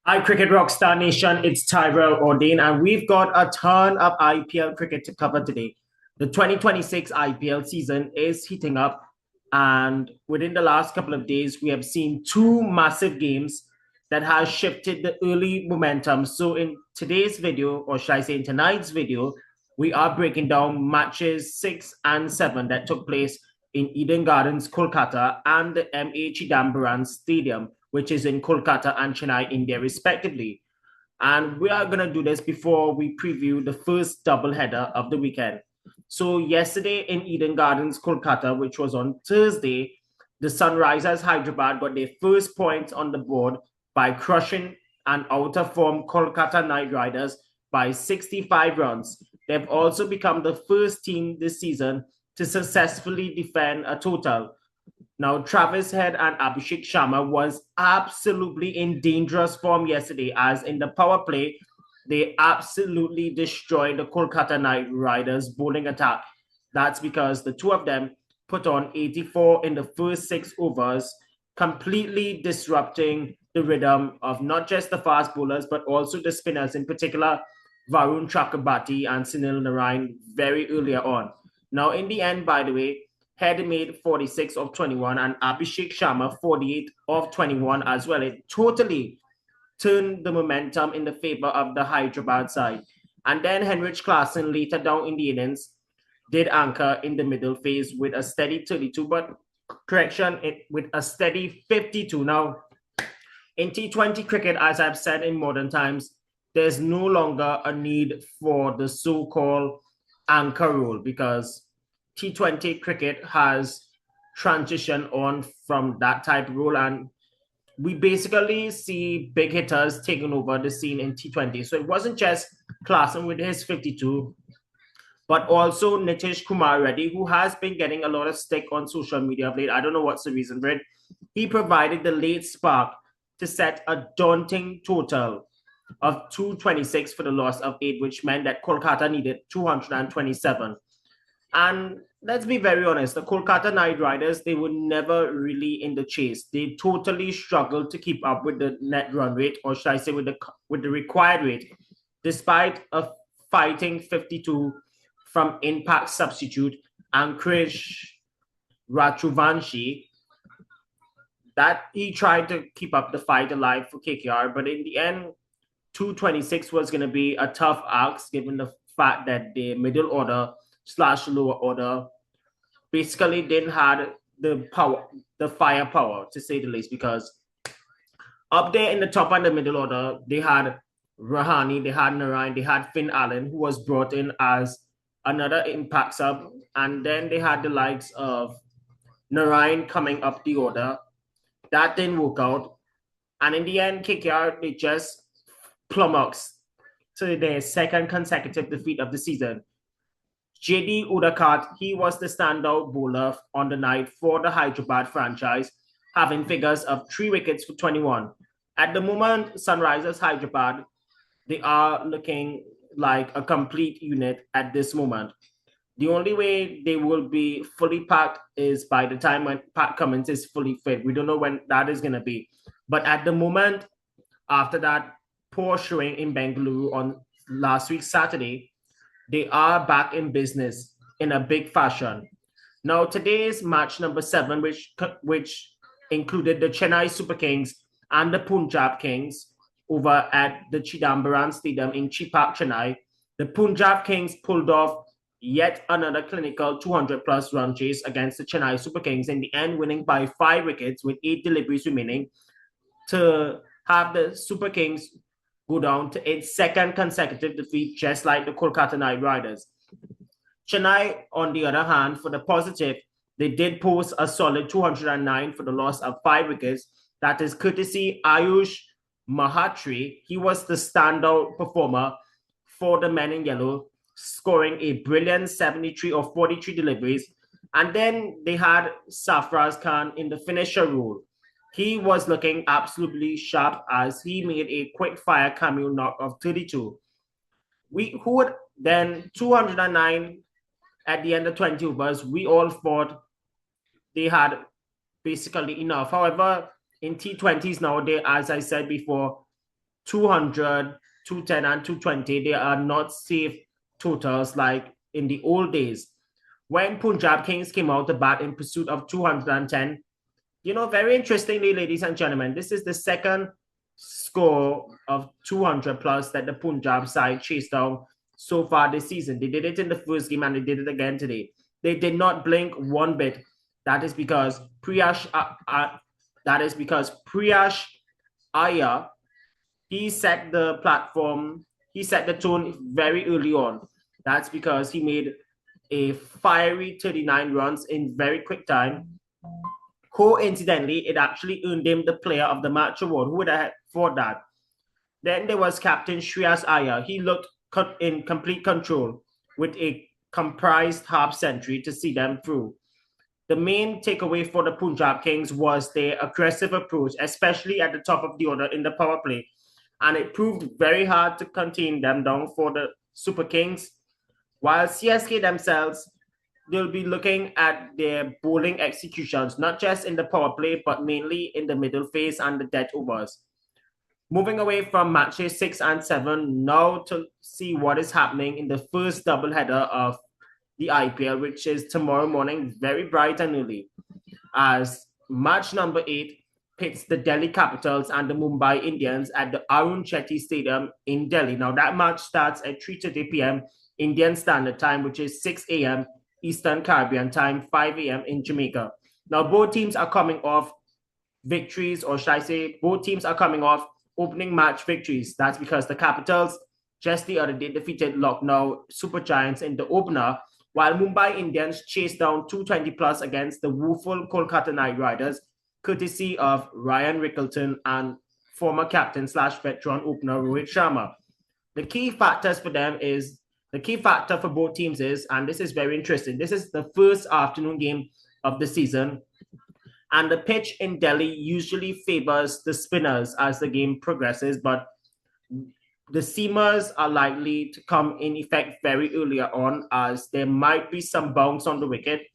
Hi, Cricket Rockstar Nation. It's Tyrelle Audain, and we've got a ton of IPL cricket to cover today. The 2026 IPL season is heating up, and within the last couple of days, we have seen two massive games that has shifted the early momentum. So, in today's video, or should I say in tonight's video, we are breaking down matches 6 and 7 that took place in Eden Gardens, Kolkata, and the M.A. Chidambaran Stadium, which is in Kolkata and Chennai, India, respectively. And we are going to do this before we preview the first doubleheader of the weekend. So, yesterday in Eden Gardens, Kolkata, which was on Thursday, the Sunrisers Hyderabad got their first points on the board by crushing an out of form Kolkata Knight Riders by 65 runs. They've also become the first team this season to successfully defend a total. Now, Travis Head and Abhishek Sharma was absolutely in dangerous form yesterday, as in the power play, they absolutely destroyed the Kolkata Knight Riders bowling attack. That's because the two of them put on 84 in the first 6 overs, completely disrupting the rhythm of not just the fast bowlers, but also the spinners, in particular, Varun Chakrabarti and Sunil Narayan, very earlier on. Now, in the end, by the way, Head made 46 of 21 and Abhishek Sharma 48 of 21 as well. It totally turned the momentum in the favor of the Hyderabad side. And then Henrich Klaasen later down in the innings did anchor in the middle phase with a steady 32, but correction, with a steady 52. Now, in T20 cricket, as I've said in modern times, there's no longer a need for the so-called anchor role because T20 cricket has transitioned on from that type of role, and we basically see big hitters taking over the scene in T20. So it wasn't just Klaasen with his 52, but also Nitish Kumar Reddy, who has been getting a lot of stick on social media of late. I don't know what's the reason for it. He provided the late spark to set a daunting total of 226 for the loss of 8, which meant that Kolkata needed 227. And let's be very honest, the Kolkata Knight Riders, they were never really in the chase. They totally struggled to keep up with the net run rate, or should I say with the required rate, despite a fighting 52 from impact substitute Ankush Rachuvanshi, that he tried to keep up the fight alive for KKR, but in the end, 226 was going to be a tough ask given the fact that the middle order slash lower order basically didn't have the power, the firepower, to say the least, because up there in the top and the middle order, they had Rahani, they had Narayan, they had Finn Allen, who was brought in as another impact sub, and then they had the likes of Narayan coming up the order. That didn't work out. And in the end, KKR, they just plummets to their second consecutive defeat of the season. JD Udakart, he was the standout bowler on the night for the Hyderabad franchise, having figures of 3 wickets for 21. At the moment, Sunrisers Hyderabad, they are looking like a complete unit at this moment. The only way they will be fully packed is by the time when Pat Cummins is fully fit. We don't know when that is going to be. But at the moment, after that poor showing in Bengaluru on last week, Saturday, they are back in business in a big fashion. Now, today's match number 7, which included the Chennai Super Kings and the Punjab Kings over at the Chidambaran Stadium in Chepauk, Chennai. The Punjab Kings pulled off yet another clinical 200 plus run chase against the Chennai Super Kings, in the end winning by 5 wickets with 8 deliveries remaining to have the Super Kings go down to its second consecutive defeat, just like the Kolkata Knight Riders. Chennai, on the other hand, for the positive, they did post a solid 209 for the loss of 5 wickets. That is courtesy Ayush Mahatri. He was the standout performer for the men in yellow, scoring a brilliant 73 of 43 deliveries. And then they had Safraz Khan in the finisher role. He was looking absolutely sharp as he made a quick fire cameo knock of 32. Who would then 209 at the end of 20 overs, we all thought they had basically enough. However, in T20s nowadays, as I said before, 200, 210, and 220. They are not safe totals like in the old days. When Punjab Kings came out to bat in pursuit of 210, very interestingly, ladies and gentlemen, this is the second score of 200 plus that the Punjab side chased down so far this season. They did it in the first game and they did it again today. They did not blink one bit. That is because Priyash Iyer, he set the platform, he set the tone very early on. That's because he made a fiery 39 runs in very quick time. Coincidentally, it actually earned him the Player of the Match award. Who would have thought that? Then there was Captain Shreyas Iyer. He looked in complete control with a comprised half century to see them through. The main takeaway for the Punjab Kings was their aggressive approach, especially at the top of the order in the power play. And it proved very hard to contain them down for the Super Kings. While CSK themselves, they'll be looking at their bowling executions, not just in the power play, but mainly in the middle phase and the dead overs. Moving away from matches 6 and 7, now to see what is happening in the first doubleheader of the IPL, which is tomorrow morning, very bright and early, as match number 8 pits the Delhi Capitals and the Mumbai Indians at the Arun Jetty Stadium in Delhi. Now, that match starts at 3:30 p.m. Indian Standard Time, which is 6 a.m. Eastern Caribbean Time, 5 a.m. in Jamaica. Now, both teams are coming off victories, or should I say, both teams are coming off opening match victories. That's because the Capitals just the other day defeated Lucknow Super Giants in the opener, while Mumbai Indians chased down 220 plus against the woeful Kolkata Knight Riders, courtesy of Ryan Rickleton and former captain / veteran opener Rohit Sharma. The key factor for both teams is, and this is very interesting, this is the first afternoon game of the season, and the pitch in Delhi usually favors the spinners as the game progresses, but the seamers are likely to come in effect very earlier on, as there might be some bounce on the wicket.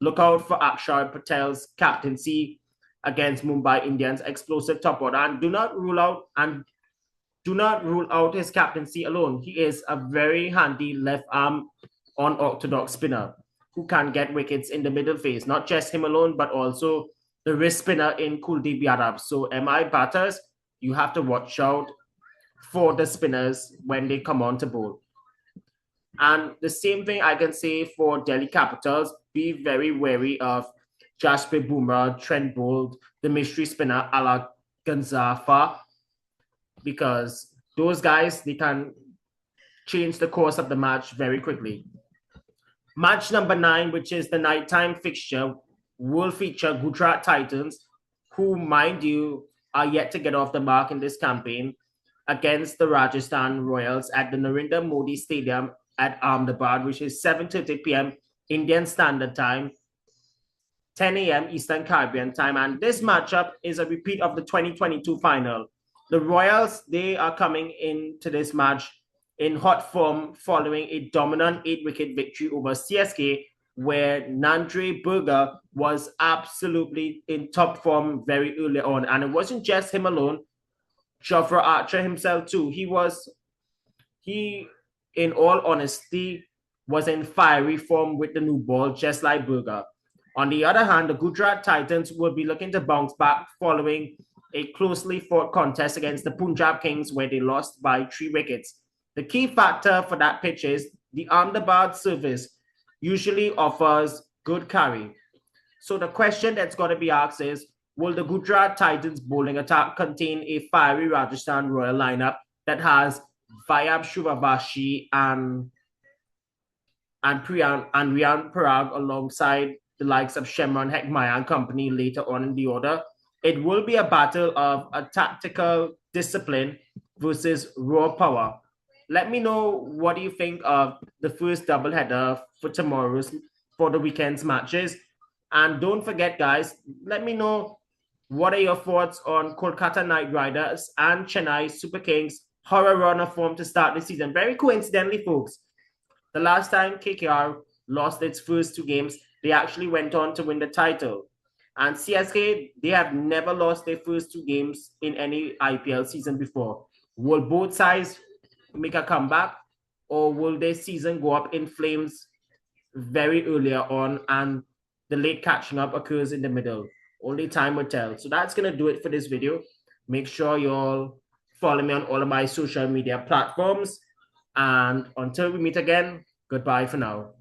Look out for Akshar Patel's captaincy against Mumbai Indians' explosive top order, and do not rule out his captaincy alone. He is a very handy left arm unorthodox spinner who can get wickets in the middle phase. Not just him alone, but also the wrist spinner in Kuldeep Yadav. So MI batters, you have to watch out for the spinners when they come on to bowl. And the same thing I can say for Delhi Capitals. Be very wary of Jasprit Bumrah, Trent Boult, the mystery spinner Ala Ganzafa, because those guys, they can change the course of the match very quickly. Match number 9, which is the nighttime fixture, will feature Gujarat Titans, who, mind you, are yet to get off the mark in this campaign, against the Rajasthan Royals at the Narendra Modi Stadium at Ahmedabad, which is 7:30 p.m. Indian Standard Time, 10 a.m. Eastern Caribbean Time. And this matchup is a repeat of the 2022 final. The Royals, they are coming into this match in hot form following a dominant 8-wicket victory over CSK, where Nandre Burger was absolutely in top form very early on. And it wasn't just him alone. Jofra Archer himself too. He, in all honesty, was in fiery form with the new ball, just like Burger. On the other hand, the Gujarat Titans will be looking to bounce back following a closely fought contest against the Punjab Kings, where they lost by 3 wickets. The key factor for that pitch is the Ahmedabad surface usually offers good carry. So the question that's got to be asked is, will the Gujarat Titans bowling attack contain a fiery Rajasthan Royal lineup that has Vayab Shuravashi and Rian Parag alongside the likes of Shemron Hekmaya and company later on in the order? It will be a battle of a tactical discipline versus raw power. Let me know what do you think of the first doubleheader for the weekend's matches. And don't forget, guys, let me know what are your thoughts on Kolkata Knight Riders and Chennai Super Kings horror run of form to start the season. Very coincidentally, folks, the last time KKR lost its first 2 games, they actually went on to win the title. And CSK, they have never lost their first 2 games in any IPL season before. Will both sides make a comeback, or will their season go up in flames very earlier on and the late catching up occurs in the middle? Only time will tell. So that's going to do it for this video. Make sure you all follow me on all of my social media platforms. And until we meet again, goodbye for now.